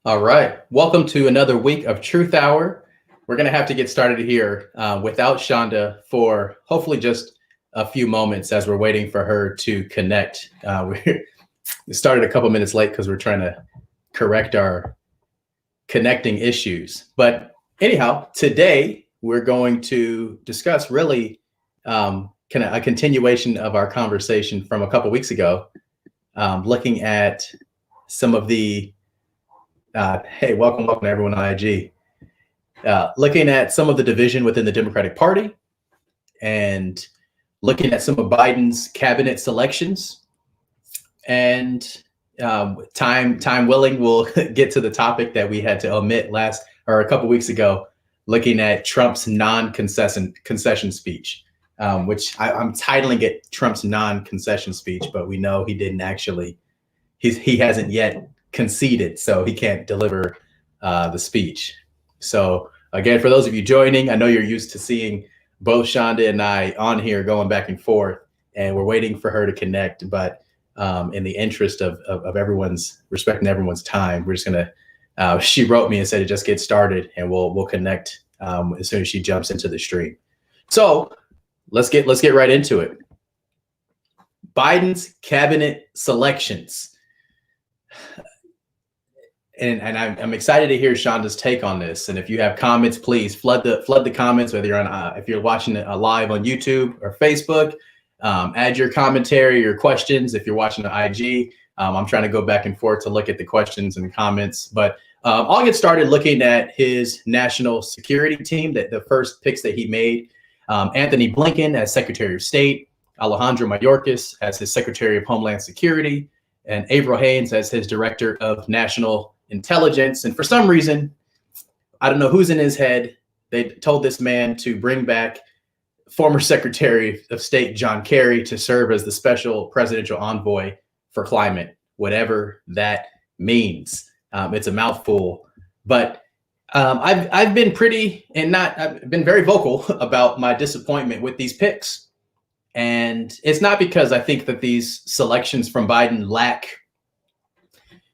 All right. Welcome to another week of Truth Hour. We're going to have to get started here without Shonda for hopefully just a few moments as we're waiting for her to connect. We started a couple minutes late because we're trying to correct our connecting issues. But anyhow, today we're going to discuss really kind of a continuation of our conversation from a couple weeks ago, looking at some of the hey, welcome everyone on IG. Looking at some of the division within the Democratic Party and looking at some of Biden's cabinet selections. And time willing, we'll get to the topic that we had to omit a couple weeks ago, looking at Trump's concession speech, which I'm titling it Trump's non-concession speech, but we know he didn't actually, he hasn't yet conceded, so he can't deliver the speech. So again, for those of you joining, I know you're used to seeing both Shonda and I on here going back and forth, and we're waiting for her to connect. But in the interest of respecting everyone's time, we're just gonna. She wrote me and said to just get started, and we'll connect as soon as she jumps into the stream. So let's get right into it. Biden's cabinet selections. And I'm excited to hear Shonda's take on this. And if you have comments, please flood the comments. Whether you're on if you're watching it live on YouTube or Facebook, add your commentary, your questions. If you're watching the IG, I'm trying to go back and forth to look at the questions and the comments. But I'll get started looking at his national security team. That the first picks that he made: Anthony Blinken as Secretary of State, Alejandro Mayorkas as his Secretary of Homeland Security, and Avril Haines as his Director of National Intelligence. And for some reason, I don't know who's in his head, they told this man to bring back former Secretary of State John Kerry to serve as the special presidential envoy for climate, whatever that means. It's a mouthful, but I've been I've been very vocal about my disappointment with these picks. And it's not because I think that these selections from Biden lack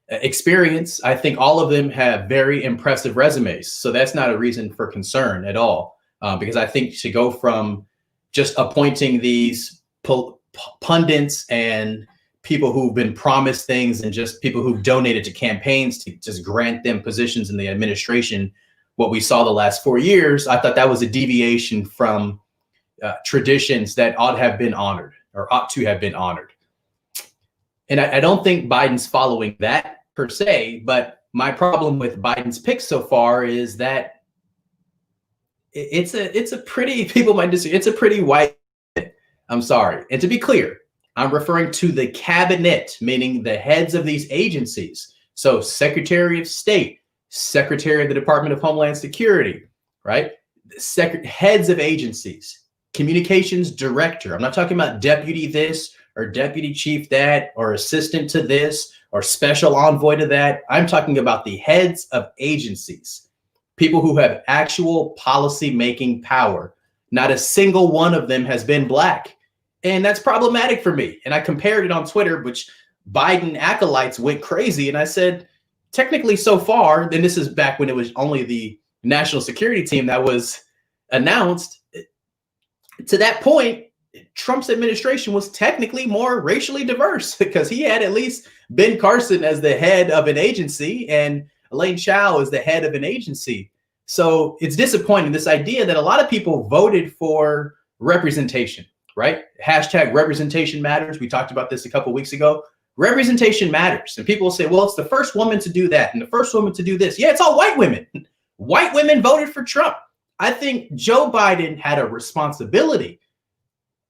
experience. I think all of them have very impressive resumes. So that's not a reason for concern at all. Because I think to go from just appointing these pundits and people who've been promised things and just people who've donated to campaigns to just grant them positions in the administration, what we saw the last 4 years, I thought that was a deviation from traditions that ought to have been honored. And I don't think Biden's following that per se, but my problem with Biden's picks so far is that it's a pretty, people might disagree, it's a pretty white, I'm sorry. And to be clear, I'm referring to the cabinet, meaning the heads of these agencies. So Secretary of State, Secretary of the Department of Homeland Security, right? Heads of agencies, communications director. I'm not talking about deputy this or deputy chief that, or assistant to this, or special envoy to that. I'm talking about the heads of agencies, people who have actual policy making power. Not a single one of them has been black. And that's problematic for me. And I compared it on Twitter, which Biden acolytes went crazy. And I said, technically so far, then this is back when it was only the national security team that was announced. To that point, Trump's administration was technically more racially diverse because he had at least Ben Carson as the head of an agency and Elaine Chao as the head of an agency. So it's disappointing, this idea that a lot of people voted for representation, right? Hashtag representation matters. We talked about this a couple of weeks ago. Representation matters. And people will say, well, it's the first woman to do that and the first woman to do this. Yeah, it's all white women. White women voted for Trump. I think Joe Biden had a responsibility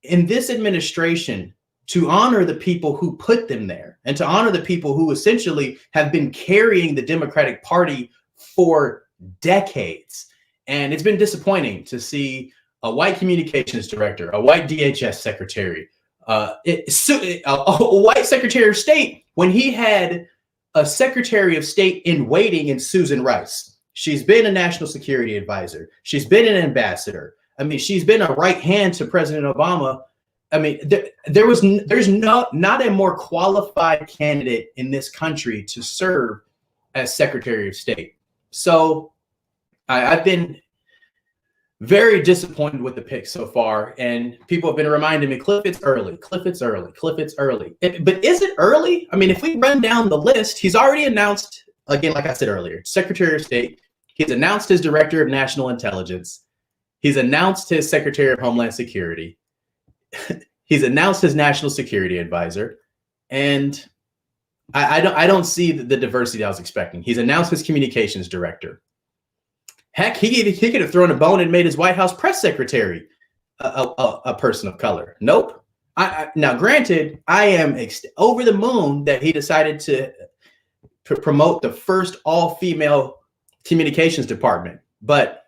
in this administration to honor the people who put them there and to honor the people who essentially have been carrying the Democratic Party for decades. And it's been disappointing to see a white communications director, a white DHS secretary, a white Secretary of State when he had a Secretary of State in waiting in Susan Rice. She's been a national security advisor. She's been an ambassador. I mean, she's been a right hand to President Obama. I mean, there's not a more qualified candidate in this country to serve as Secretary of State. So I've been very disappointed with the pick so far, and people have been reminding me, Cliff, it's early. Cliff, it's early. Cliff, it's early. But is it early? I mean, if we run down the list, he's already announced, again, like I said earlier, Secretary of State. He's announced his Director of National Intelligence. He's announced his Secretary of Homeland Security. He's announced his National Security Advisor. And I don't see the diversity I was expecting. He's announced his Communications Director. Heck, he could have thrown a bone and made his White House press secretary a person of color. Nope. Now, granted, I am over the moon that he decided to promote the first all-female communications department, but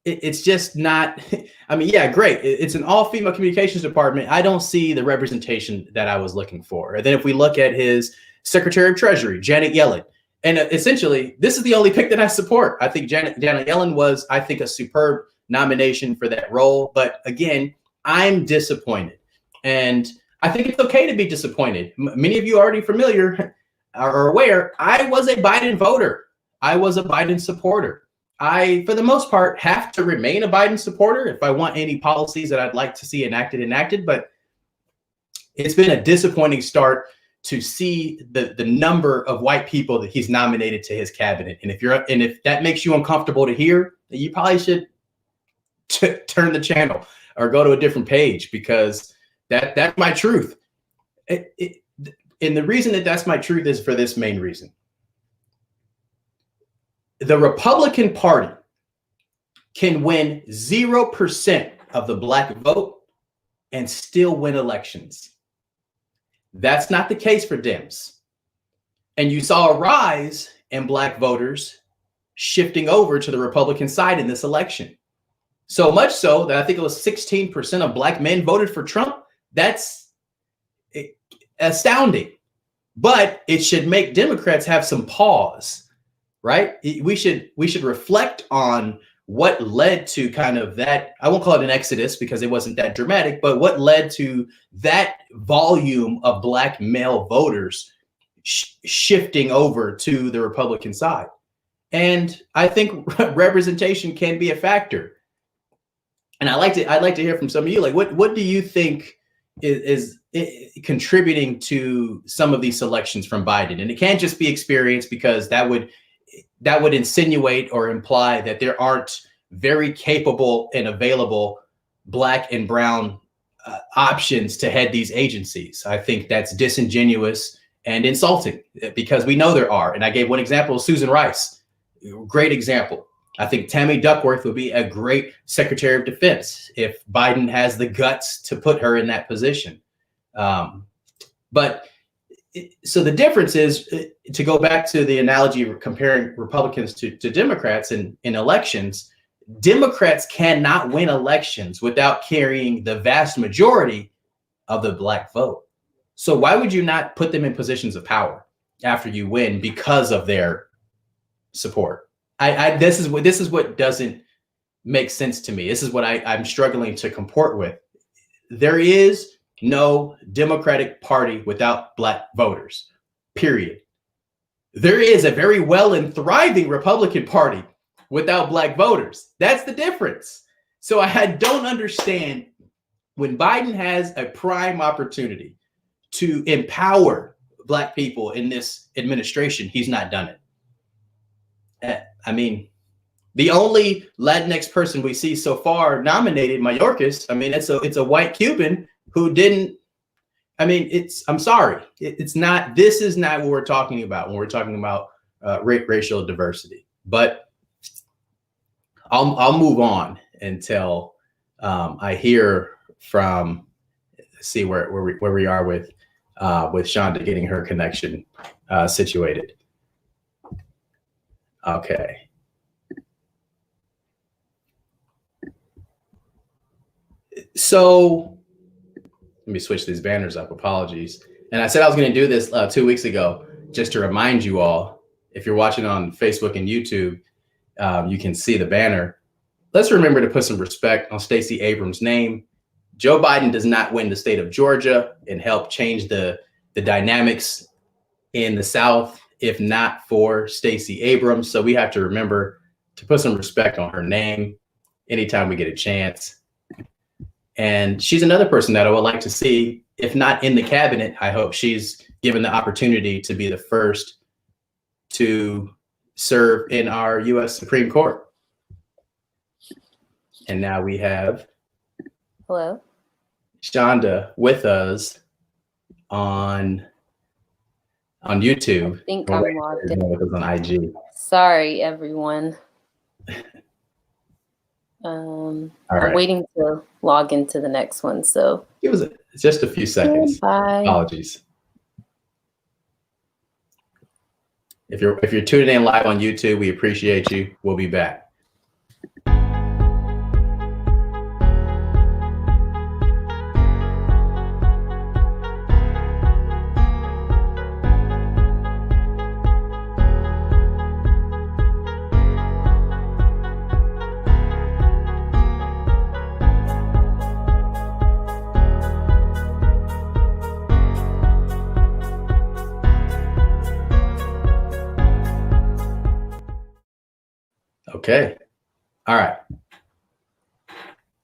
it's just not. I mean, yeah, great. It's an all-female communications department. I don't see the representation that I was looking for. And then if we look at his Secretary of Treasury, Janet Yellen. And essentially, this is the only pick that I support. I think Janet Yellen was, I think, a superb nomination for that role. But again, I'm disappointed. And I think it's okay to be disappointed. Many of you are already familiar or aware, I was a Biden voter. I was a Biden supporter. I, for the most part, have to remain a Biden supporter if I want any policies that I'd like to see enacted. But it's been a disappointing start to see the number of white people that he's nominated to his cabinet. And if that makes you uncomfortable to hear, you probably should turn the channel or go to a different page, because that's my truth. And the reason that that's my truth is for this main reason. The Republican Party can win 0% of the black vote and still win elections. That's not the case for Dems. And you saw a rise in black voters shifting over to the Republican side in this election. So much so that I think it was 16% of black men voted for Trump. That's astounding. But it should make Democrats have some pause, right? We should reflect on what led to kind of that. I won't call it an exodus because it wasn't that dramatic, but what led to that volume of black male voters shifting over to the Republican side. And I think representation can be a factor. And I'd like to hear from some of you, like, what do you think is contributing to some of these selections from Biden? And it can't just be experience, because that would insinuate or imply that there aren't very capable and available black and brown options to head these agencies. I think that's disingenuous and insulting, because we know there are. And I gave one example, Susan Rice, great example. I think Tammy Duckworth would be a great Secretary of Defense if Biden has the guts to put her in that position. So the difference is, to go back to the analogy of comparing Republicans to Democrats in elections, Democrats cannot win elections without carrying the vast majority of the black vote. So why would you not put them in positions of power after you win because of their support? This is what doesn't make sense to me. This is what I'm struggling to comport with. There is no Democratic Party without black voters, period. There is a very well and thriving Republican Party without black voters. That's the difference. So I don't understand, when Biden has a prime opportunity to empower black people in this administration, he's not done it. I mean, the only Latinx person we see so far nominated, Mayorkas, I mean, it's a white Cuban who didn't. I mean, I'm sorry. It's not. This is not what we're talking about when we're talking about racial diversity. But I'll move on until I hear from. See where we are with Shonda getting her connection situated. Okay. So let me switch these banners up. Apologies. And I said I was going to do this 2 weeks ago, just to remind you all, if you're watching on Facebook and YouTube, you can see the banner. Let's remember to put some respect on Stacey Abrams' name. Joe Biden does not win the state of Georgia and help change the dynamics in the South if not for Stacey Abrams. So we have to remember to put some respect on her name anytime we get a chance. And she's another person that I would like to see, if not in the cabinet. I hope she's given the opportunity to be the first to serve in our U.S. Supreme Court. And now we have hello, Shonda with us on YouTube. I think I'm logged in. With us on IG. Sorry, everyone. I'm waiting to log into the next one, so give us just a few seconds. Bye. Apologies. If you're tuning in live on YouTube, we appreciate you. We'll be back. Okay. All right.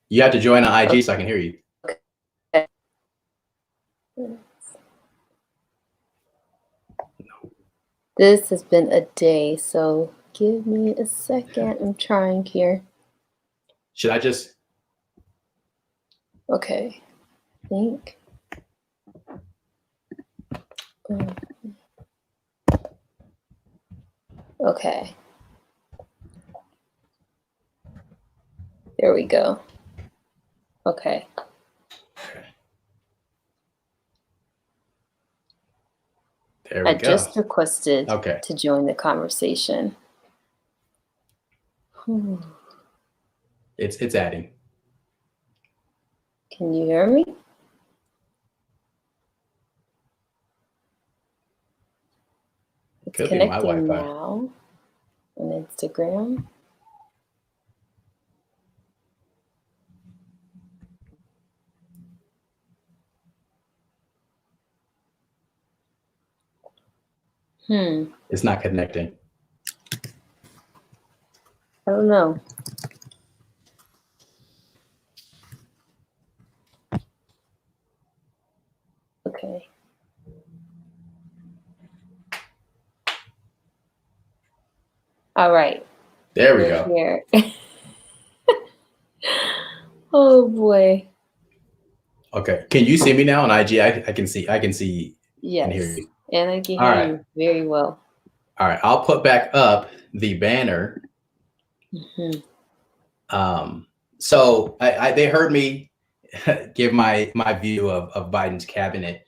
You have to join on IG so I can hear you. Okay. This has been a day, so give me a second. I'm trying here. Should I just? Okay. I think. Okay. There we go. Okay. There we I go. just requested to join the conversation. It's adding. Can you hear me? It's could be my connecting Wi-Fi now on Instagram. It's not connecting. I don't know. Okay. All right. There we go. Here. Oh boy. Okay. Can you see me now on IG? I can see. Yes. And hear you. And I can hear you very well. All right. I'll put back up the banner. So they heard me give my view of Biden's cabinet.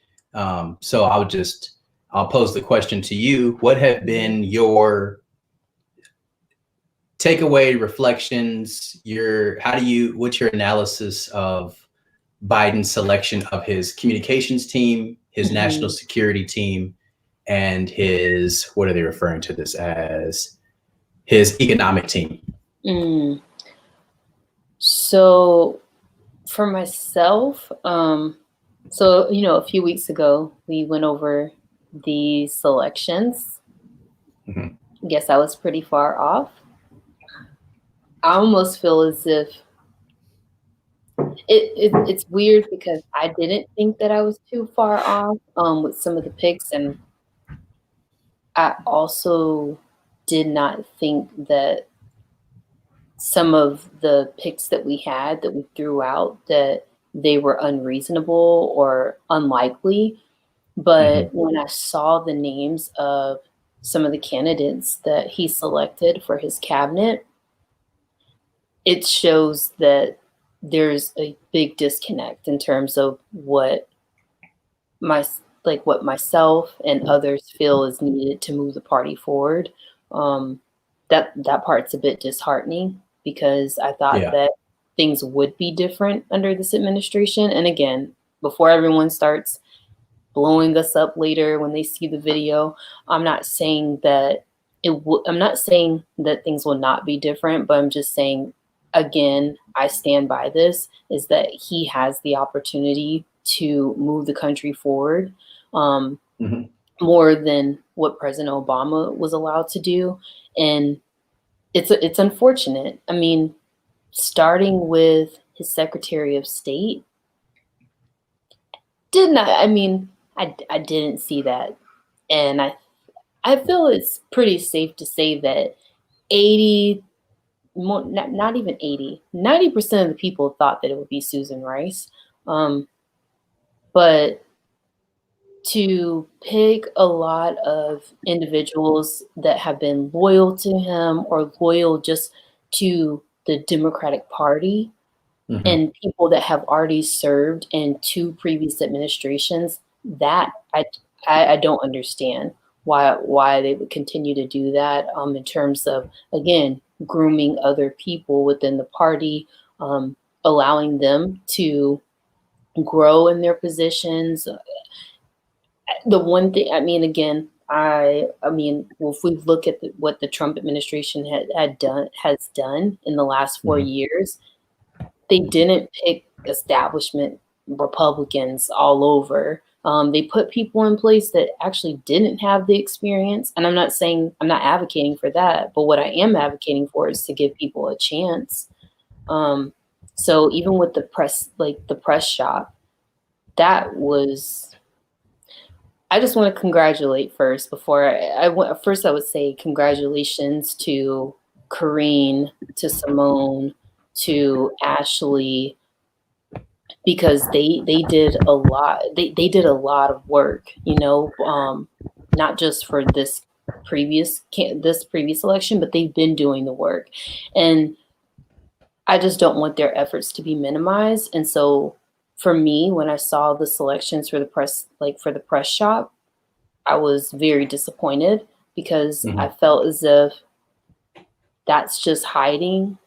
So I'll pose the question to you. What have been your takeaway reflections? What's your analysis of Biden's selection of his communications team, his national security team, and his, what are they referring to this as? His economic team. So for myself, so, a few weeks ago, we went over the selections. I guess I was pretty far off. I almost feel as if it's weird because I didn't think that I was too far off with some of the picks. And I also did not think that some of the picks that we had, that we threw out, that they were unreasonable or unlikely. But when I saw the names of some of the candidates that he selected for his cabinet, it shows that there's a big disconnect in terms of what myself and others feel is needed to move the party forward. That part's a bit disheartening because I thought that things would be different under this administration. And again, before everyone starts blowing us up later when they see the video, I'm not saying that I'm not saying that things will not be different, but I'm just saying, again, I stand by this, is that he has the opportunity to move the country forward. more than what President Obama was allowed to do. And it's unfortunate. I mean, starting with his Secretary of State, I didn't see that. And I feel it's pretty safe to say that 80, more, not even 80, 90% of the people thought that it would be Susan Rice. But to pick a lot of individuals that have been loyal to him or loyal just to the Democratic Party and people that have already served in 2 previous administrations, that I don't understand why they would continue to do that, in terms of, again, grooming other people within the party, allowing them to grow in their positions. The one thing, I mean, again, well, if we look at what the Trump administration has done in the last 4 years, they didn't pick establishment Republicans all over. They put people in place that actually didn't have the experience. And I'm not advocating for that, but what I am advocating for is to give people a chance. So even with the press shop, that was, I just want to congratulate first first I would say congratulations to Corrine, to Simone, to Ashley, because they did a lot. They did a lot of work, not just for this previous election, but they've been doing the work. And I just don't want their efforts to be minimized. And so for me, when I saw the selections for the press shop, I was very disappointed because I felt as if that's just hiding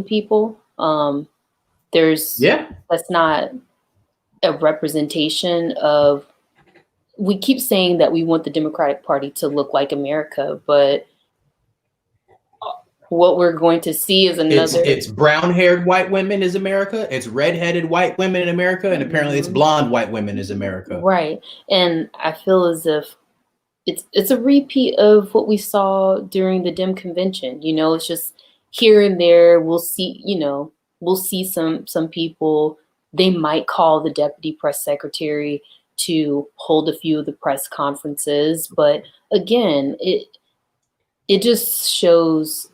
people. That's not a representation of, we keep saying that we want the Democratic Party to look like America, but what we're going to see is another. It's brown-haired white women is America. It's red-headed white women in America, and apparently it's blonde white women is America. Right, and I feel as if it's a repeat of what we saw during the Dem convention. It's just here and there. We'll see some people. They might call the deputy press secretary to hold a few of the press conferences, but again, it just shows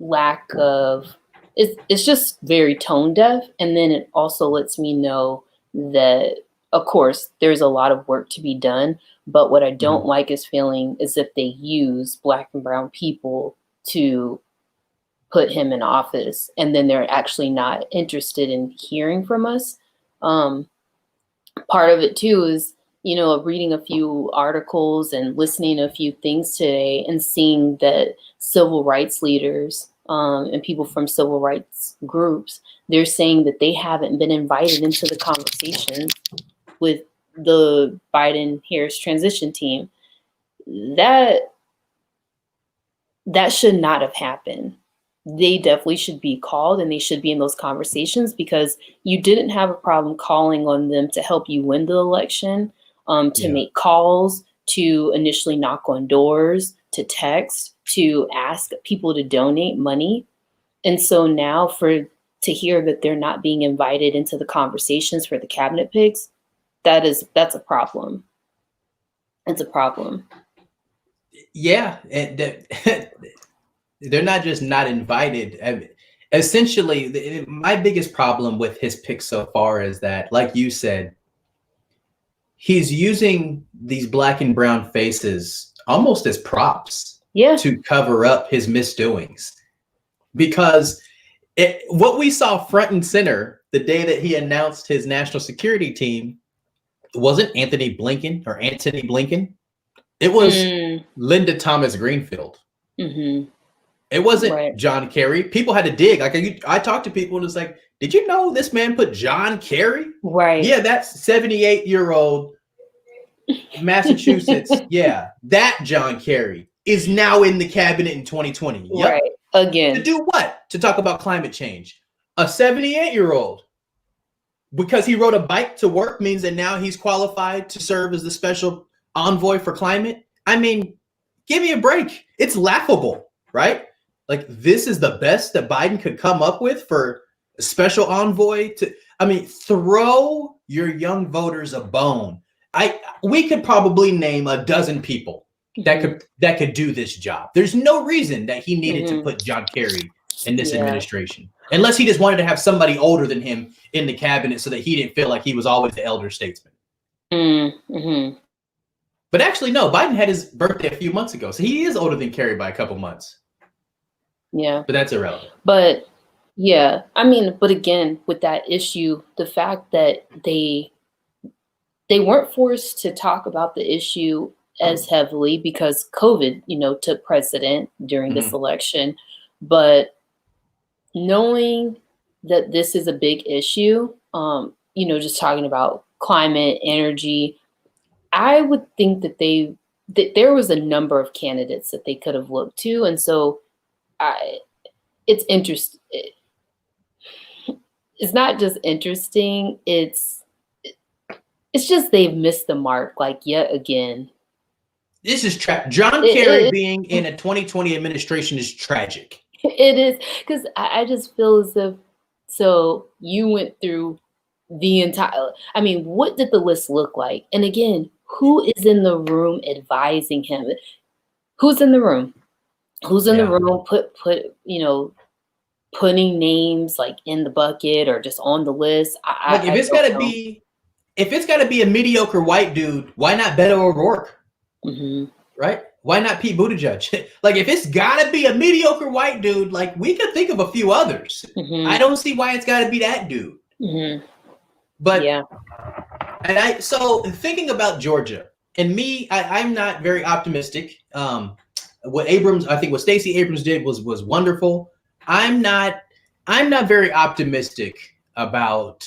lack of, it's just very tone deaf. And then it also lets me know that, of course, there's a lot of work to be done, but what I don't like is feeling as if they use Black and brown people to put him in office, and then they're actually not interested in hearing from us. Part of it too is, reading a few articles and listening to a few things today and seeing that civil rights leaders and people from civil rights groups, they're saying that they haven't been invited into the conversation with the Biden-Harris transition team. That should not have happened. They definitely should be called, and they should be in those conversations, because you didn't have a problem calling on them to help you win the election, to make calls, to initially knock on doors, to text, to ask people to donate money. And so now to hear that they're not being invited into the conversations for the cabinet picks, that's a problem. It's a problem. Yeah, and they're not just not invited. Essentially, my biggest problem with his pick so far is that, like you said, he's using these Black and brown faces almost as props to cover up his misdoings. Because what we saw front and center the day that he announced his national security team wasn't Anthony Blinken. It was Linda Thomas Greenfield. It wasn't John Kerry. People had to dig. I talked to people and it's like, did you know this man put John Kerry? Right. Yeah, that's 78-year-old Massachusetts. Yeah, that John Kerry is now in the cabinet in 2020. Yep. Right. Again. To do what? To talk about climate change. A 78-year-old. Because he rode a bike to work means that now he's qualified to serve as the special envoy for climate. I mean, give me a break. It's laughable, right? Like, this is the best that Biden could come up with for a special envoy to, I mean, throw your young voters a bone. We could probably name a dozen people that could do this job. There's no reason that he needed to put John Kerry in this administration, unless he just wanted to have somebody older than him in the cabinet so that he didn't feel like he was always the elder statesman. But actually, no, Biden had his birthday a few months ago, so he is older than Kerry by a couple months. Yeah. But that's irrelevant. But yeah, I mean, but again, with that issue, the fact that they weren't forced to talk about the issue as heavily because COVID, took precedent during this election. But knowing that this is a big issue, just talking about climate, energy, I would think that there was a number of candidates that they could have looked to. And so it's interesting. It's not just interesting. It's just they've missed the mark, like, yet again. This is John Kerry being in a 2020 administration is tragic. It is, because I just feel as if, so you went through the entire, I mean, what did the list look like? And again, who is in the room advising him? Who's in the room? Who's in the room putting names like in the bucket or just on the list? If it's gotta be a mediocre white dude, why not Beto O'Rourke? Right? Why not Pete Buttigieg? Like, if it's gotta be a mediocre white dude, like, we could think of a few others. I don't see why it's gotta be that dude. But yeah. And so thinking about Georgia, and me, I'm not very optimistic. What Stacey Abrams did was wonderful. I'm not very optimistic about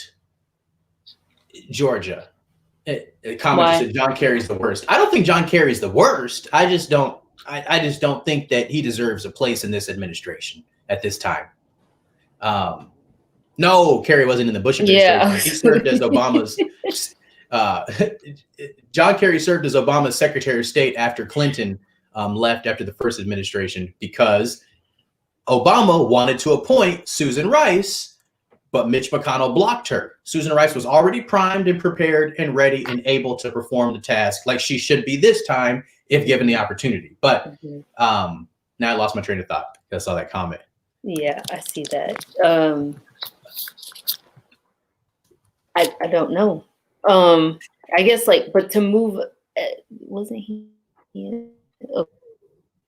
Georgia. A comment said John Kerry's the worst. I don't think John Kerry's the worst. I just don't think that he deserves a place in this administration at this time. No, Kerry wasn't in the Bush administration. Yeah. He served as Obama's John Kerry served as Obama's Secretary of State after Clinton left after the first administration, because Obama wanted to appoint Susan Rice, but Mitch McConnell blocked her. Susan Rice was already primed and prepared and ready and able to perform the task like she should be this time if given the opportunity. But now I lost my train of thought because I saw that comment. Yeah, I see that. I don't know. I guess but to move, wasn't he? Oh,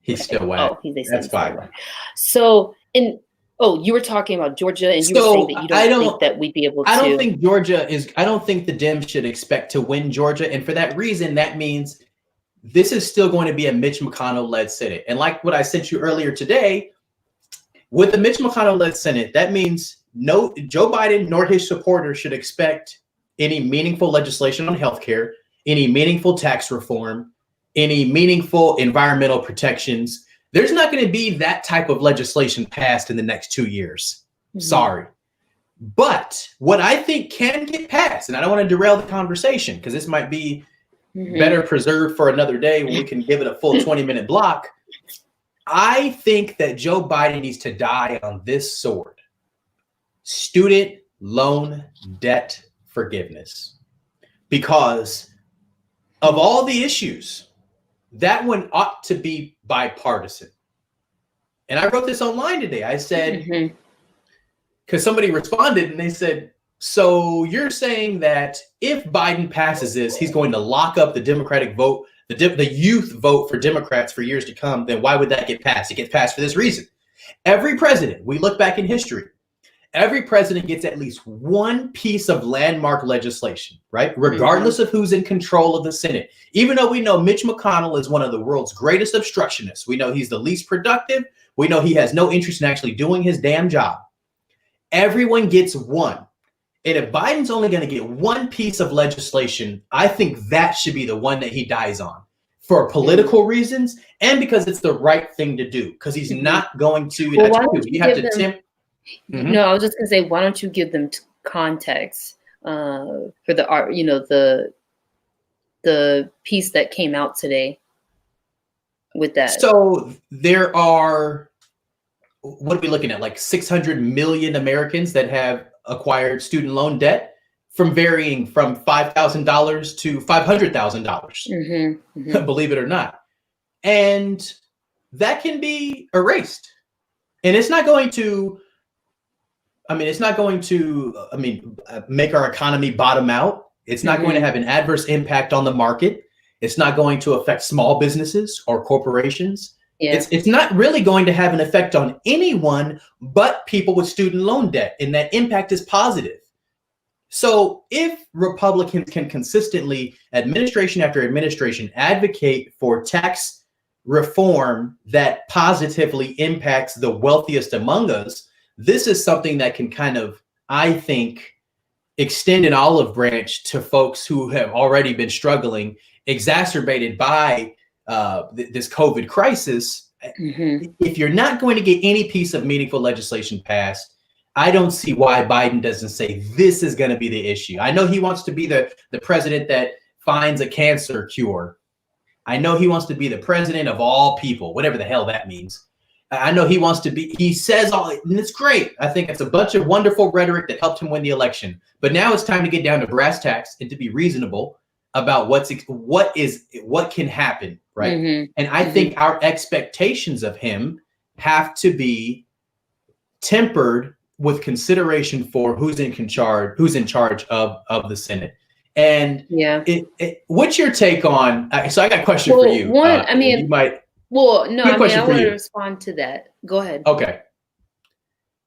he's still wet. Oh, that's fine. So, you were talking about Georgia, and you were saying that you don't think that we'd be able to. I don't think I don't think the Dems should expect to win Georgia. And for that reason, that means this is still going to be a Mitch McConnell-led Senate. And like what I sent you earlier today, with the Mitch McConnell-led Senate, that means no Joe Biden nor his supporters should expect any meaningful legislation on healthcare, any meaningful tax reform, any meaningful environmental protections. There's not going to be that type of legislation passed in the next 2 years. Sorry. But what I think can get passed, and I don't want to derail the conversation because this might be better preserved for another day when we can give it a full 20-minute block. I think that Joe Biden needs to die on this sword: student loan debt forgiveness. Because of all the issues, that one ought to be bipartisan. And I wrote this online today. I said, because somebody responded and they said, so you're saying that if Biden passes this, he's going to lock up the Democratic vote, the youth vote for Democrats for years to come, then why would that get passed? It gets passed for this reason. Every president, we look back in history, every president gets at least one piece of landmark legislation, right? Regardless of who's in control of the Senate. Even though we know Mitch McConnell is one of the world's greatest obstructionists, we know he's the least productive, we know he has no interest in actually doing his damn job. Everyone gets one. And if Biden's only going to get one piece of legislation, I think that should be the one that he dies on, for political reasons and because it's the right thing to do. Because he's not going to. You have to tempt. No, I was just going to say, why don't you give them context for the art? The the piece that came out today with that? So there are, what are we looking at? Like 600 million Americans that have acquired student loan debt, from varying from $5,000 to $500,000, believe it or not. And that can be erased. And it's not going to, make our economy bottom out. It's not going to have an adverse impact on the market. It's not going to affect small businesses or corporations. Yeah. It's not really going to have an effect on anyone but people with student loan debt, and that impact is positive. So if Republicans can consistently, administration after administration, advocate for tax reform that positively impacts the wealthiest among us, this is something that can kind of, I think, extend an olive branch to folks who have already been struggling, exacerbated by this COVID crisis. If you're not going to get any piece of meaningful legislation passed, I don't see why Biden doesn't say this is going to be the issue. I know he wants to be the president that finds a cancer cure. I know he wants to be the president of all people, whatever the hell that means. I know he wants to be, he says all, and it's great. I think it's a bunch of wonderful rhetoric that helped him win the election. But now it's time to get down to brass tacks and to be reasonable about what can happen, right? And I think our expectations of him have to be tempered with consideration for who's in charge of the Senate. And what's your take on? So I got a question for you. You might. Well, no, I want to respond to that. Go ahead. Okay.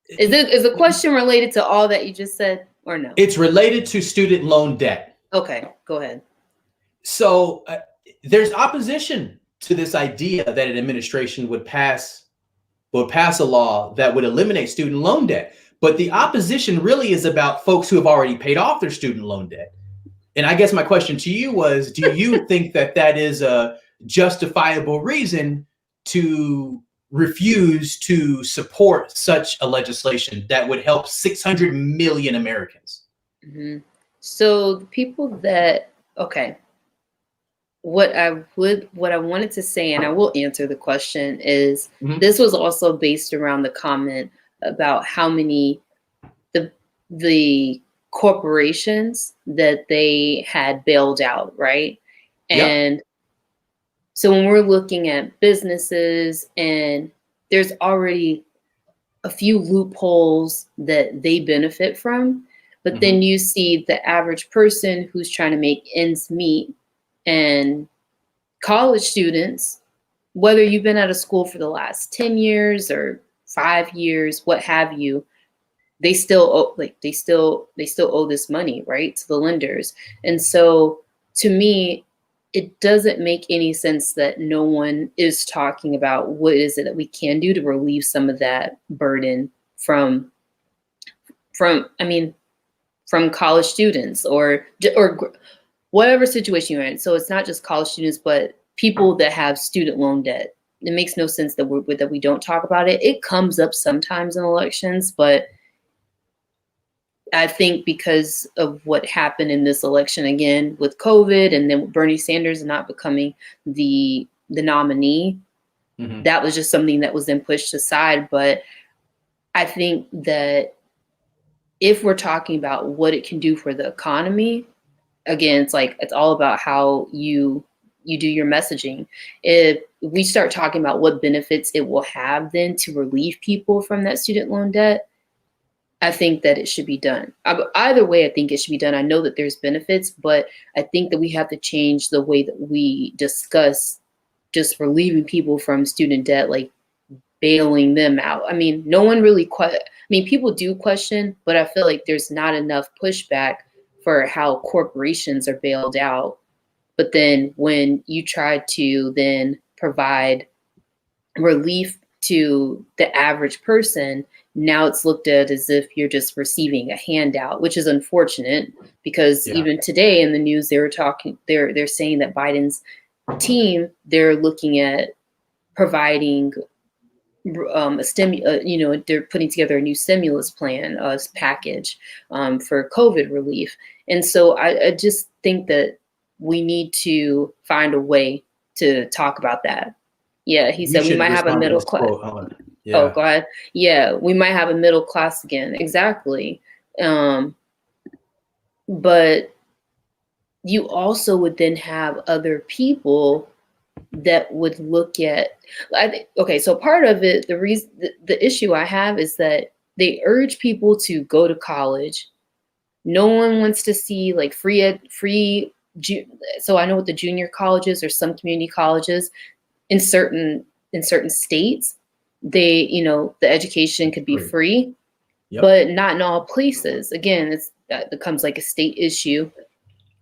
Is the question related to all that you just said, or no? It's related to student loan debt. Okay, go ahead. So there's opposition to this idea that an administration would pass a law that would eliminate student loan debt. But the opposition really is about folks who have already paid off their student loan debt. And I guess my question to you was, do you think that is a justifiable reason to refuse to support such a legislation that would help 600 million Americans? So the people that, what I wanted to say, and I will answer the question, is this was also based around the comment about how many the corporations that they had bailed out, right? And so when we're looking at businesses, and there's already a few loopholes that they benefit from, but then you see the average person who's trying to make ends meet, and college students, whether you've been out of school for the last 10 years or 5 years, what have you, they still owe this money, right, to the lenders. And so to me, it doesn't make any sense that no one is talking about what is it that we can do to relieve some of that burden from college students or whatever situation you're in. So it's not just college students, but people that have student loan debt. It makes no sense that we don't talk about it. It comes up sometimes in elections, but I think because of what happened in this election, again, with COVID, and then Bernie Sanders not becoming the nominee, that was just something that was then pushed aside. But I think that if we're talking about what it can do for the economy, again, it's all about how you do your messaging. If we start talking about what benefits it will have then to relieve people from that student loan debt, I think that it should be done. Either way, I think it should be done. I know that there's benefits, but I think that we have to change the way that we discuss just relieving people from student debt, like bailing them out. I mean, no one really people do question, but I feel like there's not enough pushback for how corporations are bailed out. But then when you try to then provide relief to the average person, now it's looked at as if you're just receiving a handout, which is unfortunate because even today in the news, they're saying that Biden's team, they're looking at providing they're putting together a new stimulus plan, package for COVID relief. And so I just think that we need to find a way to talk about that. Yeah, he You said we should might have a respond to middle this class. quote. Hold on. Oh, Yeah. go ahead. Yeah, we might have a middle class again. Exactly. But you also would then have other people that would look at, okay, so part of it, the issue I have is that they urge people to go to college. No one wants to see like so I know with the junior colleges or some community colleges in certain states, the education could be free, Yep. but not in all places. Again, that becomes like a state issue.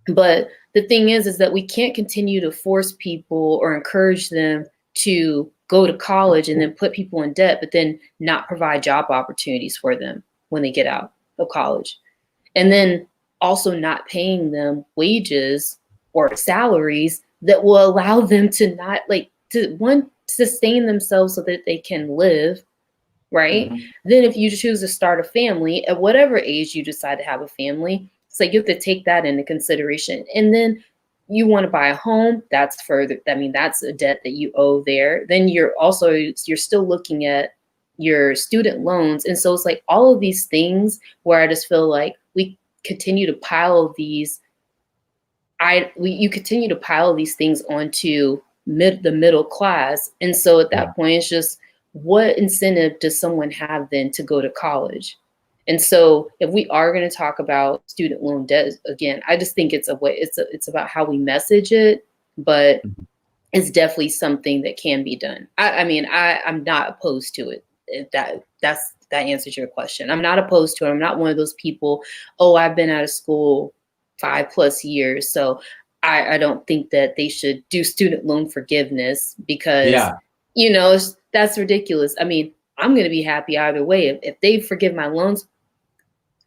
But the thing is that we can't continue to force people or encourage them to go to college and then put people in debt, but then not provide job opportunities for them when they get out of college. And then also not paying them wages or salaries that will allow them to not to sustain themselves so that they can live, right? Mm-hmm. Then if you choose to start a family at whatever age you decide to have a family, so you have to take that into consideration. And then you want to buy a home, that's further, I mean, that's a debt that you owe there. Then you're still looking at your student loans. And so it's like all of these things where I just feel like we continue to pile these, you continue to pile these things onto the middle class. And so at that point, it's just, what incentive does someone have then to go to college? And so if we are going to talk about student loan debt again, I just think it's about how we message it, but it's definitely something that can be done. I'm not opposed to it. If that answers your question. I'm not opposed to it. I'm not one of those people, oh, I've been out of school 5+ years, so I don't think that they should do student loan forgiveness because, that's ridiculous. I mean, I'm going to be happy either way. If they forgive my loans,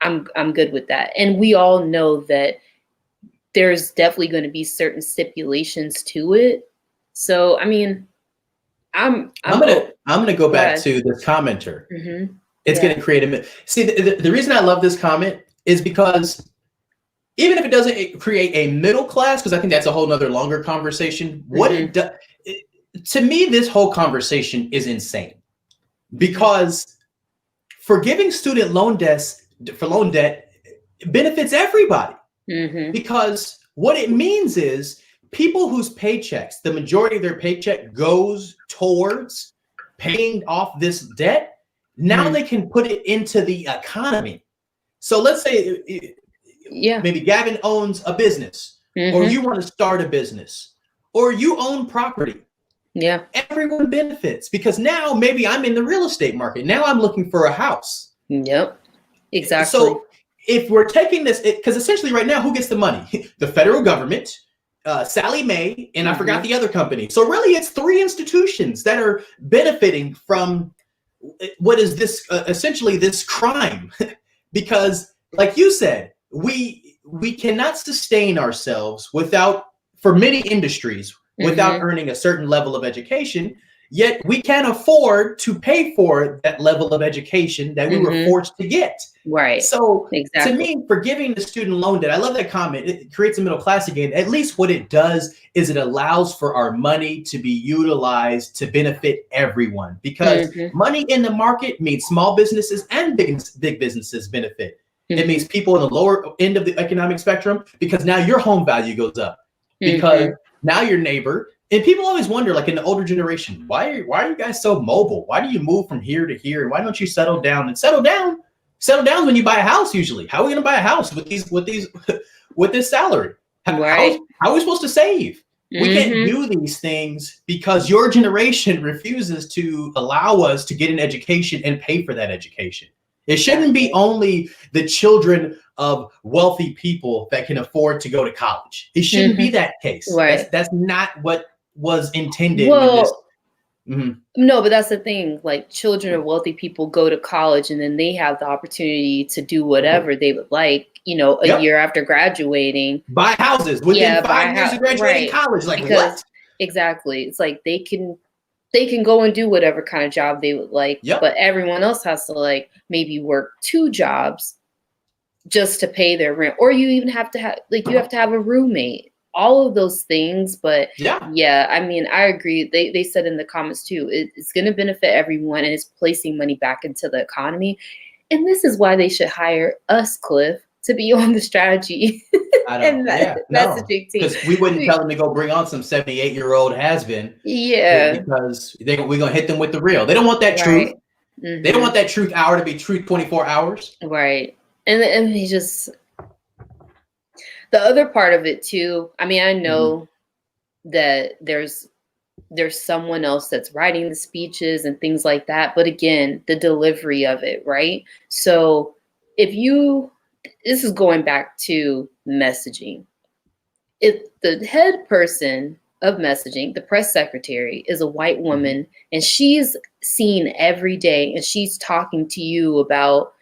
I'm good with that. And we all know that there's definitely going to be certain stipulations to it. So, I mean, I'm gonna go back to this commenter. Mm-hmm. It's gonna create the reason I love this comment is because even if it doesn't create a middle class, because I think that's a whole nother longer conversation. What it does, to me, this whole conversation is insane because forgiving student loan debt benefits everybody. Because what it means is people whose paychecks, the majority of their paycheck goes towards paying off this debt. Now they can put it into the economy. So let's say maybe Gavin owns a business or you want to start a business or you own property. Yeah. Everyone benefits because now maybe I'm in the real estate market. Now I'm looking for a house. Yep. Exactly. So if we're taking this, because essentially right now, who gets the money? The federal government, Sally Mae, and I forgot the other company. So really it's 3 institutions that are benefiting from what is this essentially this crime. Because like you said, we cannot sustain ourselves for many industries without earning a certain level of education. Yet we can't afford to pay for that level of education that we were forced to get. Right. So to me, forgiving the student loan debt, I love that comment. It creates a middle class again. At least what it does is it allows for our money to be utilized to benefit everyone. Because money in the market means small businesses and big businesses benefit. It means people in the lower end of the economic spectrum, because now your home value goes up. Because now your neighbor, and people always wonder, like in the older generation, why are you guys so mobile? Why do you move from here to here? And why don't you settle down? And settle down when you buy a house. Usually, how are we going to buy a house with this salary? How are we supposed to save? We can't do these things because your generation refuses to allow us to get an education and pay for that education. It shouldn't be only the children of wealthy people that can afford to go to college. It shouldn't be that case. Right. That's not what was intended. No, but that's the thing. Like, children of wealthy people go to college and then they have the opportunity to do whatever they would like, a year after graduating. Buy houses within 5 years of graduating college. Like, what? Exactly. It's like they can go and do whatever kind of job they would like, but everyone else has to maybe work 2 jobs just to pay their rent. Or you even have to have a roommate. all of those things. But Yeah. yeah, I mean, I agree. They said in the comments too, it's going to benefit everyone, and it's placing money back into the economy. And this is why they should hire us, Cliff, to be on the strategy I and don't, yeah, no, messaging team. because we wouldn't tell them to go bring on some 78-year-old has-been. Yeah. Because we're going to hit them with the real. They don't want that truth. Right. Mm-hmm. They don't want that truth hour to be truth 24 hours. Right. And he just, the other part of it too, I mean, I know that there's someone else that's writing the speeches and things like that. But again, the delivery of it, right? So this is going back to messaging. If the head person of messaging, the press secretary, is a white woman and she's seen every day and she's talking to you about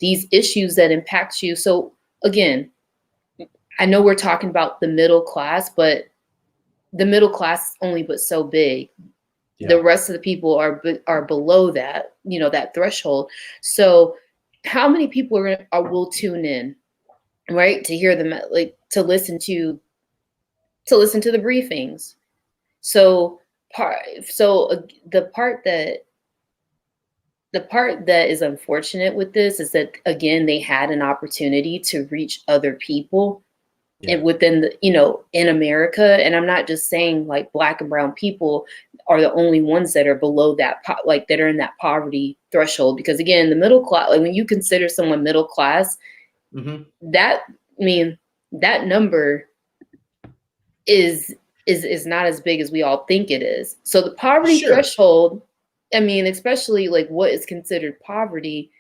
these issues that impact you. So again, I know we're talking about the middle class, but the middle class is only but so big. Yeah. The rest of the people are below that, that threshold. So how many people will tune in, right, to hear them, like to listen to the briefings? So the part that is unfortunate with this is that, again, they had an opportunity to reach other people. Yeah. And within in America, and I'm not just saying like Black and brown people are the only ones that are below that, that are in that poverty threshold. Because again, the middle class, like when you consider someone middle class, that number is not as big as we all think it is. So the poverty threshold, I mean, especially like what is considered poverty,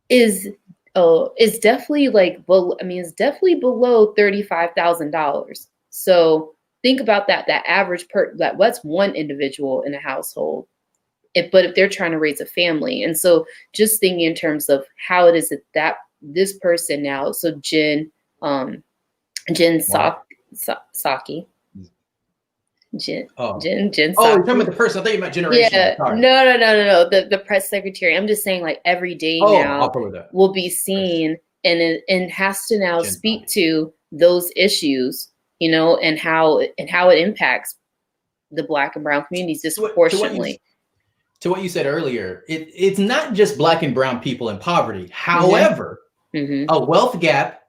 is definitely it's definitely below $35,000. So think about that average what's one individual in a household. But if they're trying to raise a family, and so just thinking in terms of how it is that this person now, so Jen Psaki. Jen Oh, you're talking about the person. I thought you meant generation. Yeah, sorry. No. The press secretary. I'm just saying, like, every day now will be seen and has to now speak to those issues, and how it impacts the Black and brown communities disproportionately. To what you said earlier, it's not just Black and brown people in poverty. However, a wealth gap,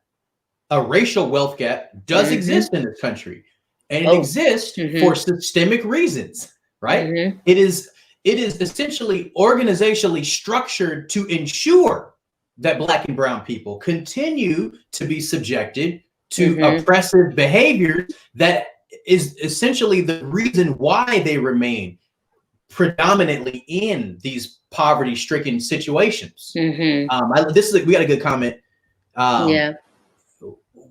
a racial wealth gap, does exist in this country. And it exists for systemic reasons, right? It is essentially organizationally structured to ensure that Black and brown people continue to be subjected to oppressive behavior that is essentially the reason why they remain predominantly in these poverty-stricken situations. We got a good comment.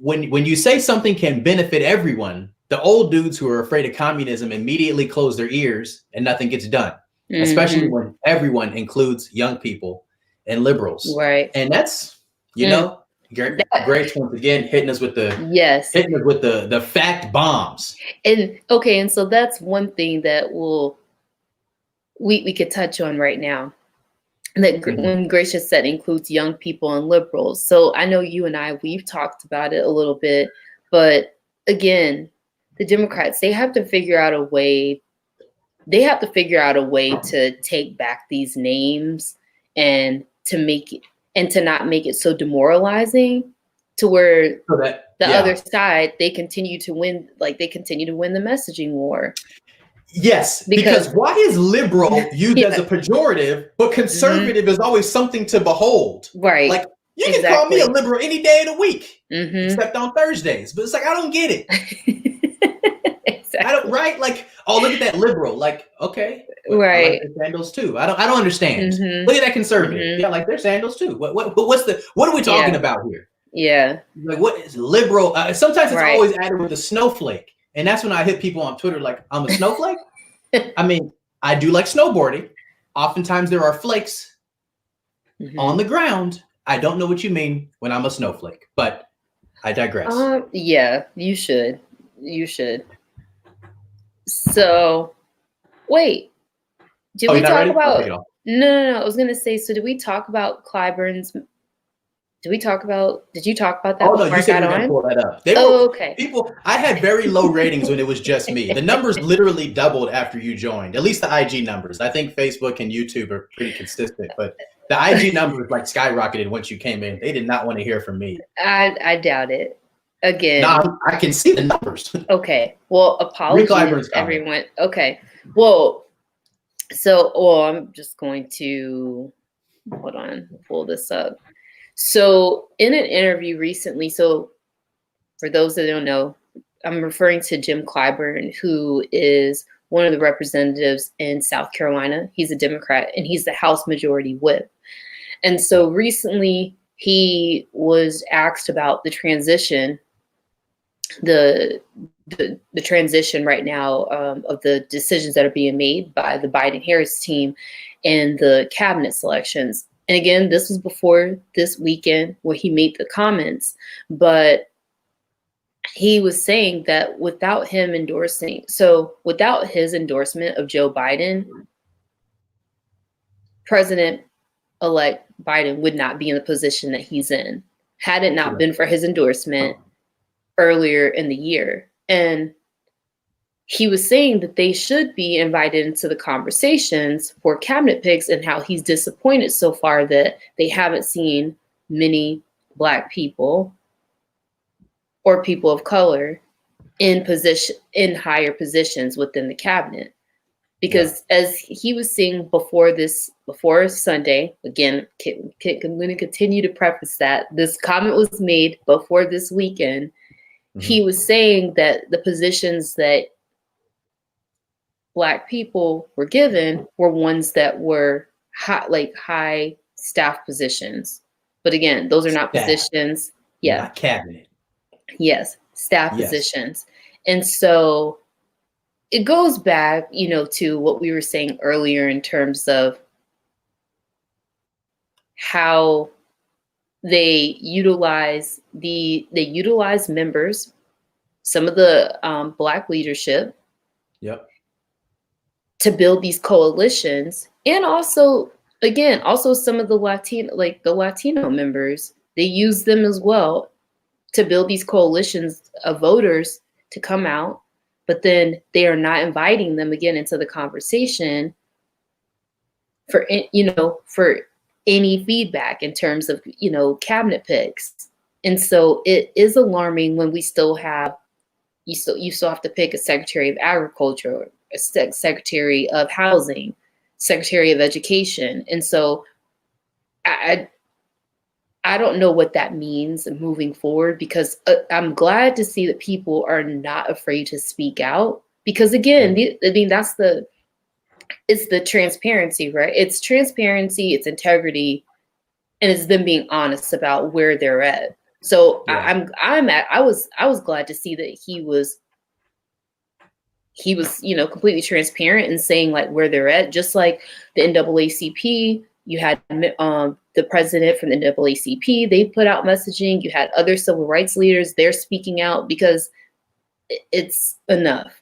When you say something can benefit everyone, the old dudes who are afraid of communism immediately close their ears and nothing gets done, especially when everyone includes young people and liberals. Right. And that's, great once again, hitting us with the fact bombs. And okay. And so that's one thing that we could touch on right now. That when Gracious said includes young people and liberals. So I know you and we've talked about it a little bit, but again, the Democrats, they have to figure out a way to take back these names and to not make it so demoralizing to where other side, they continue to win the messaging war. Yes, because why is liberal used as a pejorative, but conservative is always something to behold? Right. Like, you can call me a liberal any day of the week, except on Thursdays. But it's like, I don't get it. I don't, right? Like, oh, look at that liberal. Like, okay. Right. I like their sandals too. I don't understand. Look at that conservative. Yeah, like their sandals too. What are we talking about here? Yeah. Like, what is liberal? Sometimes it's always added with a snowflake. And that's when I hit people on Twitter like, I'm a snowflake. I mean, I do like snowboarding. Oftentimes there are flakes on the ground. I don't know what you mean when I'm a snowflake, but I digress. Yeah, you should. So, wait. Did we talk about? No. I was gonna say. So, did we talk about Clyburn's Did you talk about that Oh no, before you I said got we were gonna on? pull that up. They were Oh, okay. people. I had very low ratings when it was just me. The numbers literally doubled after you joined. At least the IG numbers. I think Facebook and YouTube are pretty consistent, but the IG numbers like skyrocketed once you came in. They did not want to hear from me. I doubt it. Again. Nah, I can see the numbers. Okay. Well, apologies, everyone. Okay. Well, I'm just going to hold on, pull this up. So, in an interview recently, so for those that don't know, I'm referring to Jim Clyburn, who is one of the representatives in South Carolina. He's a Democrat and he's the House Majority Whip. And so recently he was asked about the transition, the transition right now of the decisions that are being made by the Biden-Harris team and the cabinet selections. And again, this was before this weekend where he made the comments, but he was saying that without his endorsement of Joe Biden, President-elect Biden would not be in the position that he's in, had it not been for his endorsement earlier in the year. And he was saying that they should be invited into the conversations for cabinet picks, and how he's disappointed so far that they haven't seen many Black people or people of color in higher positions within the cabinet. Because as he was saying before Sunday, again, I'm going to continue to preface that this comment was made before this weekend. Mm-hmm. He was saying that the positions that Black people were given were ones that were high staff positions. But again, those are not positions. Yeah. Not cabinet. Yes, staff positions. And so it goes back, to what we were saying earlier in terms of how they utilize members, some of the Black leadership, to build these coalitions, and also some of the Latino members, they use them as well to build these coalitions of voters to come out, but then they are not inviting them again into the conversation for any feedback in terms of, cabinet picks. And so it is alarming when we still have, you still have to pick a Secretary of Agriculture, a Secretary of Housing, Secretary of Education. And so I don't know what that means moving forward, because I'm glad to see that people are not afraid to speak out, because again, it's the transparency, right? It's transparency, it's integrity, and it's them being honest about where they're at. So I was glad to see that he was completely transparent and saying where they're at, just like the NAACP. You had the president from the NAACP, they put out messaging. You had other civil rights leaders, they're speaking out, because it's enough.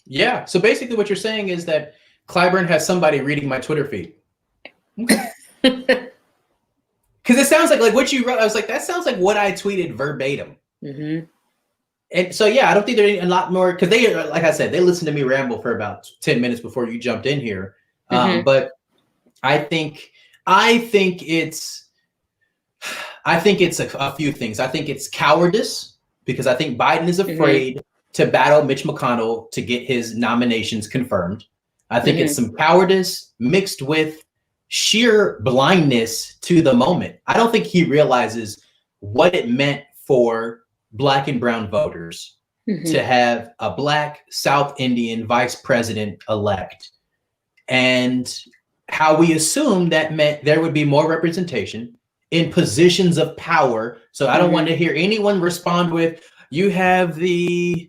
Yeah. So basically what you're saying is that Clyburn has somebody reading my Twitter feed. Because it sounds like what you wrote, I was like, that sounds like what I tweeted verbatim. Mm-hmm. And so, I don't think there's a lot more, because they, like I said, they listened to me ramble for about 10 minutes before you jumped in here. Mm-hmm. But I think it's a few things. I think it's cowardice, because I think Biden is afraid to battle Mitch McConnell to get his nominations confirmed. I think it's some cowardice mixed with sheer blindness to the moment. I don't think he realizes what it meant for Black and brown voters to have a Black South Indian vice president elect, and how we assumed that meant there would be more representation in positions of power. So I don't want to hear anyone respond with, you have the,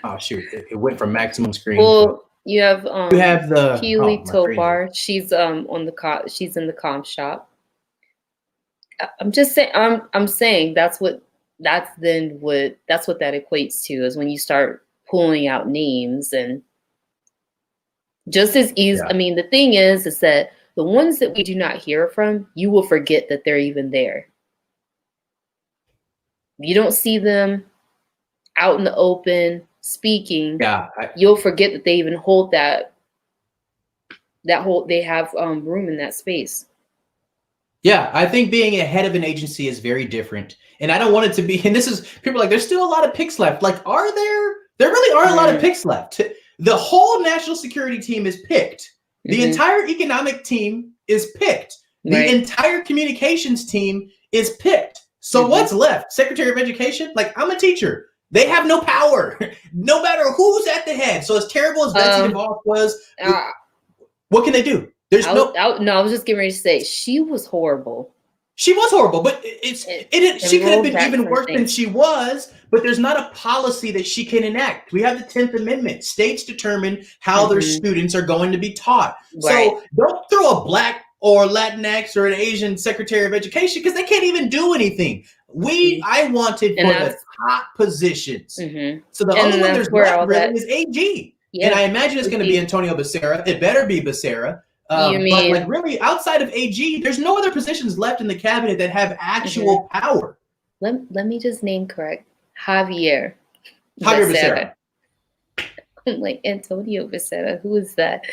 oh shoot, it went from maximum screen. Well, you have the Keely Tobar. She's she's in the comp shop. I'm just saying, I'm saying that's what that equates to, is when you start pulling out names. And just as easy, I mean, the thing is that the ones that we do not hear from, you will forget that they're even there. If you don't see them out in the open speaking, you'll forget that they even hold they have room in that space. Yeah, I think being a head of an agency is very different. And I don't want it to be, and this is, people are like, there's still a lot of picks left. Like, are there? There really are a lot of picks left. The whole national security team is picked. The entire economic team is picked. The entire communications team is picked. So what's left? Secretary of Education? Like, I'm a teacher. They have no power, no matter who's at the head. So as terrible as Betsy DeVos was, what can they do? There's I was just getting ready to say she was horrible. She was horrible, but she could have been even worse than she was, but there's not a policy that she can enact. We have the 10th Amendment. States determine how their students are going to be taught. Right. So don't throw a Black or Latinx or an Asian Secretary of Education because they can't even do anything. I wanted for the top positions. So the only one there's left really is AG. Yeah. And I imagine it's going to be Antonio Becerra. It better be Becerra. But like really outside of AG, there's no other positions left in the cabinet that have actual power. Let me just name correct. Javier Becerra. I'm like, Antonio Becerra, who is that?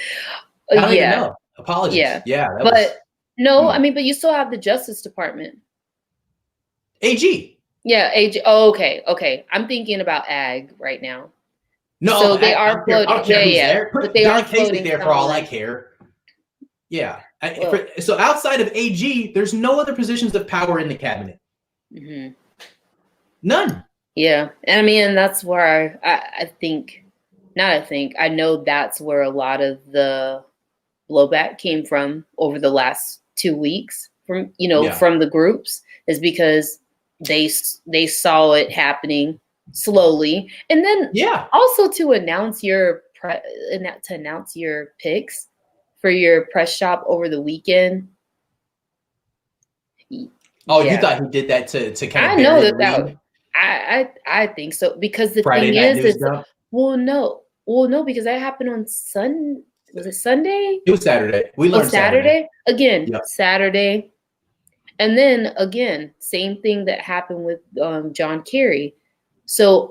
I don't even know. Apologies. Yeah. But you still have the Justice Department. AG. Yeah, AG. Oh, okay. I'm thinking about AG right now. No, so they are floating. Yeah. But they are floating there for all I care. Yeah. So outside of AG, there's no other positions of power in the cabinet. None. Yeah. And I mean, that's where I know that's where a lot of the blowback came from over the last 2 weeks from the groups, is because they saw it happening slowly. And then also to announce your picks for your press shop over the weekend. Oh, you thought he did that to kind of I know that I think so, because the Friday thing is no, because that happened on was it Sunday? It was Saturday. We learned Saturday. Again, Saturday. And then again, same thing that happened with John Kerry. So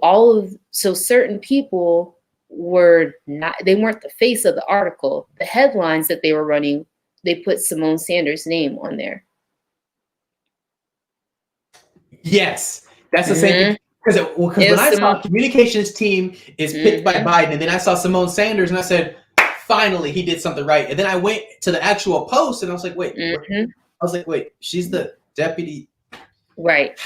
certain people they weren't the face of the article. The headlines that they were running, they put Simone Sanders' name on there. Yes, that's the same thing. Because when I saw communications team is picked by Biden, and then I saw Simone Sanders, and I said, finally, he did something right. And then I went to the actual post, and I was like, wait, she's the deputy. Right.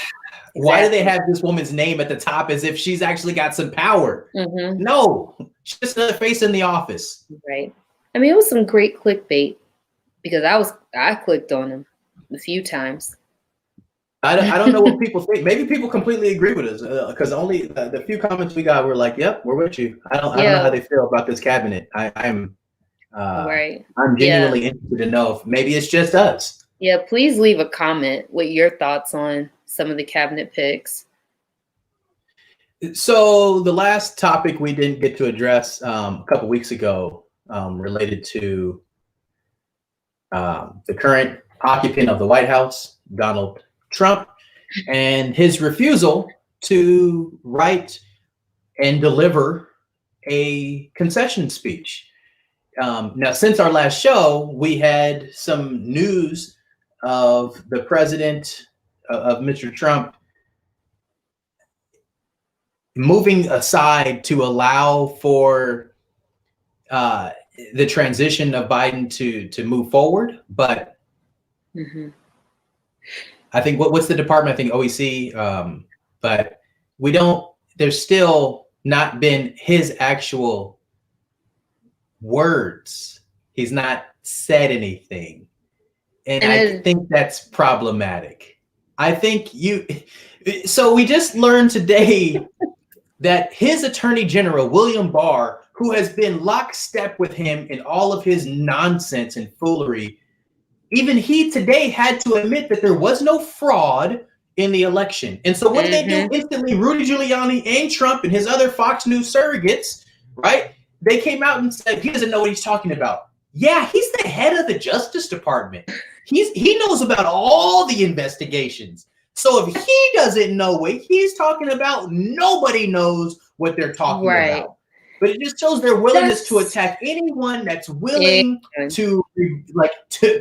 Exactly. Why do they have this woman's name at the top as if she's actually got some power? No, she's just another face in the office. Right. I mean, it was some great clickbait, because I clicked on them a few times. I don't know what people think. Maybe people completely agree with us, because only the few comments we got were like, "Yep, we're with you." I don't know how they feel about this cabinet. I'm genuinely interested to know if maybe it's just us. Yeah, please leave a comment with your thoughts on some of the cabinet picks. So the last topic we didn't get to address a couple weeks ago related to the current occupant of the White House, Donald Trump, and his refusal to write and deliver a concession speech. Now, since our last show, we had some news of the president of Mr. Trump moving aside to allow for the transition of Biden to move forward. But I think what's the department? I think OEC. But there's still not been his actual words. He's not said anything. And I think that's problematic. I think so we just learned today that his attorney general, William Barr, who has been lockstep with him in all of his nonsense and foolery, even he today had to admit that there was no fraud in the election. And so what did they do instantly? Rudy Giuliani and Trump and his other Fox News surrogates, right? They came out and said he doesn't know what he's talking about. Yeah, he's the head of the Justice Department. He knows about all the investigations. So if he doesn't know what he's talking about, nobody knows what they're talking Right. about. But it just shows their willingness to attack anyone that's willing to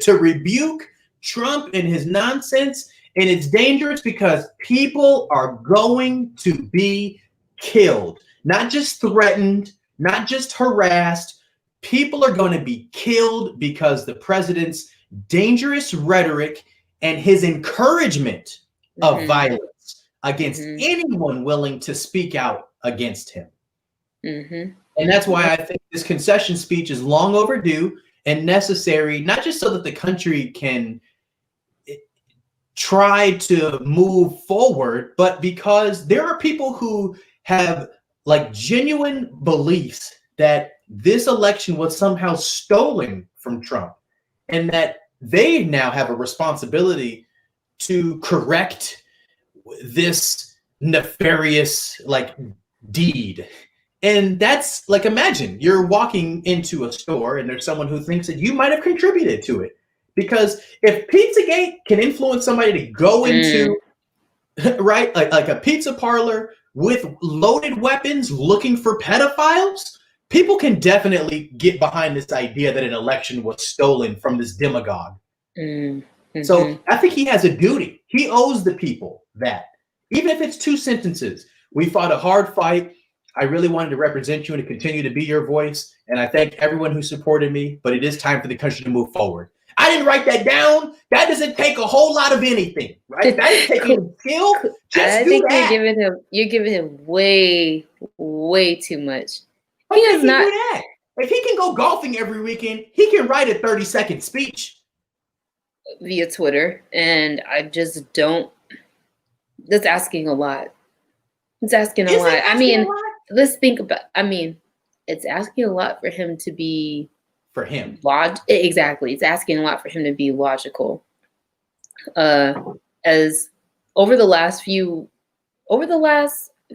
rebuke Trump and his nonsense. And it's dangerous because people are going to be killed, not just threatened, not just harassed. People are going to be killed because the president's dangerous rhetoric and his encouragement of violence against anyone willing to speak out against him. And that's why I think this concession speech is long overdue and necessary, not just so that the country can try to move forward, but because there are people who have like genuine beliefs that this election was somehow stolen from Trump and that they now have a responsibility to correct this nefarious like deed. And that's like, imagine you're walking into a store and there's someone who thinks that you might have contributed to it. Because if Pizzagate can influence somebody to go into right like a pizza parlor with loaded weapons looking for pedophiles, people can definitely get behind this idea that an election was stolen from this demagogue. So I think he has a duty. He owes the people that, even if it's 2 sentences. We fought a hard fight. I really wanted to represent you and to continue to be your voice. And I thank everyone who supported me, but it is time for the country to move forward. I didn't write that down. That doesn't take a whole lot of anything, right? That doesn't take any skill. Just do that. You're giving him way too much. He does not do that. If he can go golfing every weekend, he can write a 30-second speech via Twitter. And I just don't. That's asking a lot. It's asking a lot. I mean, let's think about. I mean, it's asking a lot for him to be. For him. Exactly. It's asking a lot for him to be logical. As over the last few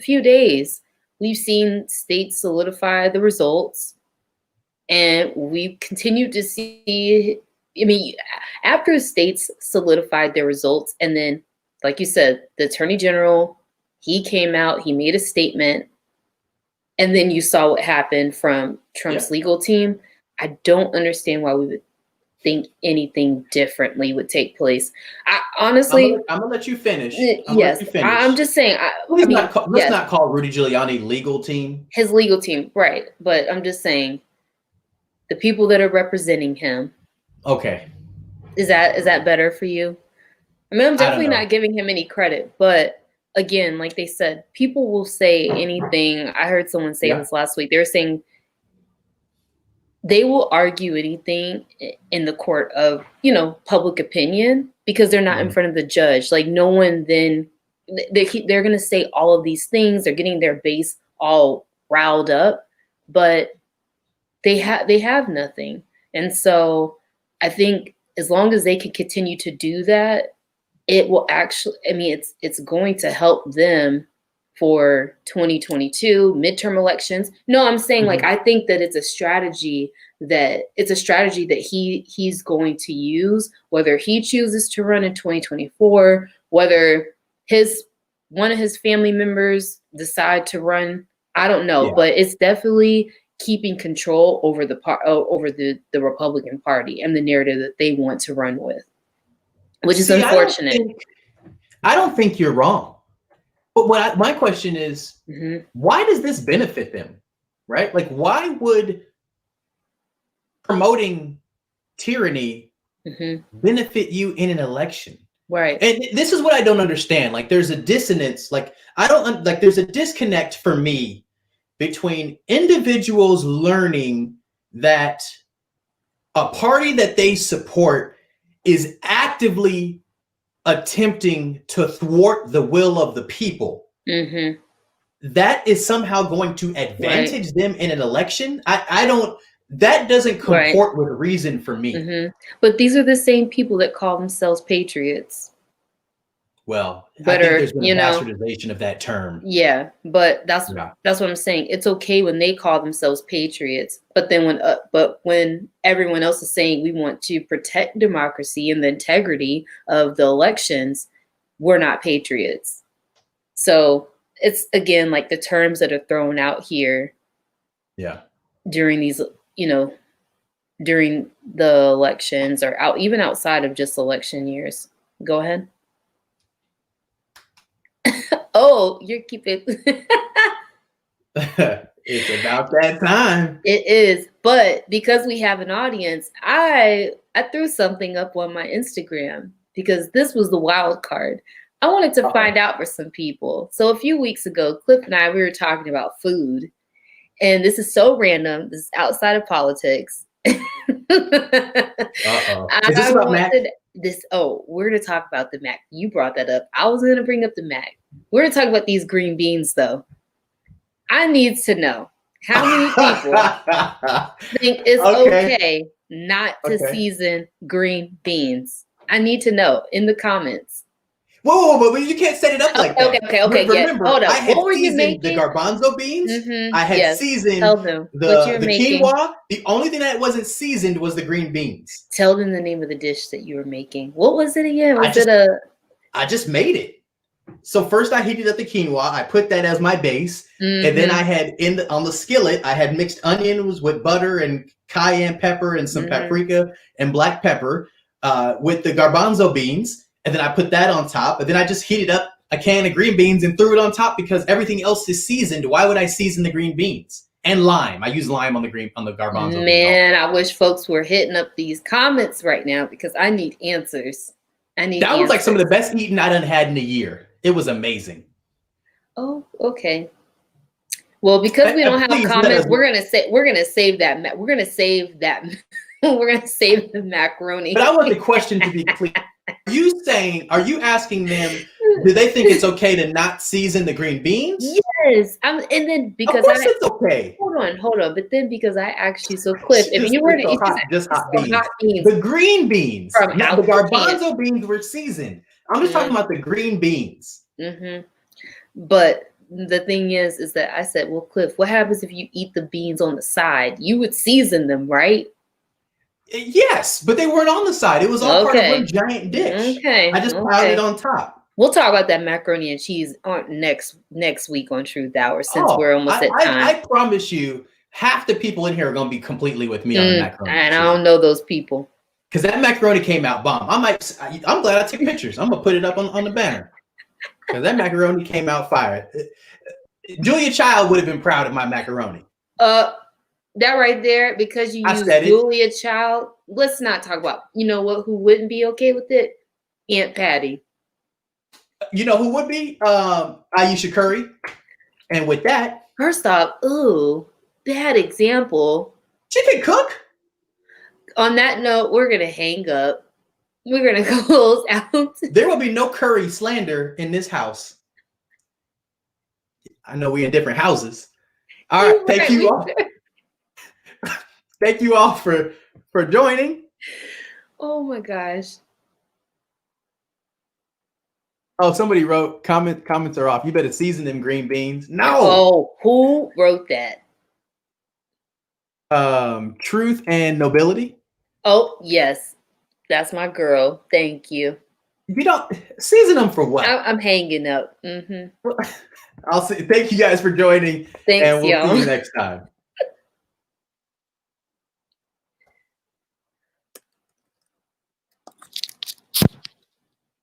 days, we've seen states solidify the results, and we've continued to see, I mean, after states solidified their results, and then, like you said, the Attorney General, he came out, he made a statement, and then you saw what happened from Trump's legal team. I don't understand why we would think anything differently would take place. I honestly, I'm gonna let you finish. I'm just saying. Let's not call Rudy Giuliani legal team. His legal team, right? But I'm just saying, the people that are representing him. Okay. Is that better for you? I mean, I'm definitely not giving him any credit, but again, like they said, people will say anything. I heard someone say this last week. They were saying they will argue anything in the court of, public opinion because they're not in front of the judge. Like no one then they're going to say all of these things. They're getting their base all riled up, but they have nothing. And so I think as long as they can continue to do that, it will actually, I mean, it's going to help them for 2022 midterm elections. No, I'm saying like, I think that it's a strategy that he's going to use, whether he chooses to run in 2024, whether one of his family members decide to run. I don't know, but it's definitely keeping control over the Republican Party and the narrative that they want to run with, which is unfortunate. I don't think you're wrong. But my question is, why does this benefit them, right? Like, why would promoting tyranny benefit you in an election? Right. And this is what I don't understand. Like, there's a dissonance. Like, there's a disconnect for me between individuals learning that a party that they support is actively attempting to thwart the will of the people. That is somehow going to advantage them in an election. That doesn't comport with reason for me. But these are the same people that call themselves patriots. Well, I think better, there's been a bastardization of that term. Yeah, but that's what I'm saying. It's okay when they call themselves patriots, but then when everyone else is saying we want to protect democracy and the integrity of the elections, we're not patriots. So it's again like the terms that are thrown out here. Yeah. During these, during the elections or even outside of just election years. Go ahead. Oh, you're keeping. It's about that time. It is, but because we have an audience, I threw something up on my Instagram because this was the wild card. I wanted to find out for some people. So a few weeks ago, Cliff and I, we were talking about food, and this is so random. This is outside of politics. Is this about Mac? We're going to talk about the Mac. You brought that up. I was going to bring up the Mac. We're going to talk about these green beans, though. I need to know how many people think it's okay not to season green beans. I need to know in the comments. Whoa, you can't set it up like that. Okay. Remember, Hold up. I had what were you seasoned making? the garbanzo beans. Mm-hmm. I had seasoned the quinoa. The only thing that wasn't seasoned was the green beans. Tell them the name of the dish that you were making. What was it again? I just made it. So first I heated up the quinoa. I put that as my base. Mm-hmm. And then I had on the skillet, I had mixed onions with butter and cayenne pepper and some paprika and black pepper with the garbanzo beans. And then I put that on top. And then I just heated up a can of green beans and threw it on top because everything else is seasoned. Why would I season the green beans? And lime. I use lime on the garbanzo. Man, I wish folks were hitting up these comments right now because I need answers. That was like some of the best eating I done had in a year. It was amazing. Oh, okay. Well, because we don't have comments, we're gonna save that. We're gonna save the macaroni. But I want the question to be clear. Are you asking them, do they think it's okay to not season the green beans? Yes. And then because of course it's okay. Hold on. But then because I actually, so Cliff, if you were to eat hot beans. The green beans. The garbanzo beans were seasoned. I'm just talking about the green beans. Mm-hmm. But the thing is that I said, well, Cliff, what happens if you eat the beans on the side? You would season them, right? Yes, but they weren't on the side. It was all part of one giant dish. Okay. I just piled it on top. We'll talk about that macaroni and cheese on next week on Truth Hour since we're almost at time. I promise you, half the people in here are going to be completely with me on the macaroni. And I don't know those people. Because that macaroni came out bomb. I'm glad I took pictures. I'm going to put it up on the banner. Because that macaroni came out fire. Julia Child would have been proud of my macaroni. That right there, because you use Julia Child, let's not talk about, you know what, who wouldn't be okay with it? Aunt Patty. You know who would be? Aisha Curry. And with that. First off, bad example. She can cook. On that note, we're going to hang up. We're going to close out. There will be no Curry slander in this house. I know we're in different houses. All right. Thank you all. Thank you all for joining. Oh my gosh. Oh, somebody wrote comments are off. You better season them green beans. No. Oh, who wrote that? Truth and Nobility. Oh, yes. That's my girl. Thank you. You don't season them for what? I'm hanging up. Mm-hmm. I'll say thank you guys for joining. Thanks, and we'll see you next time.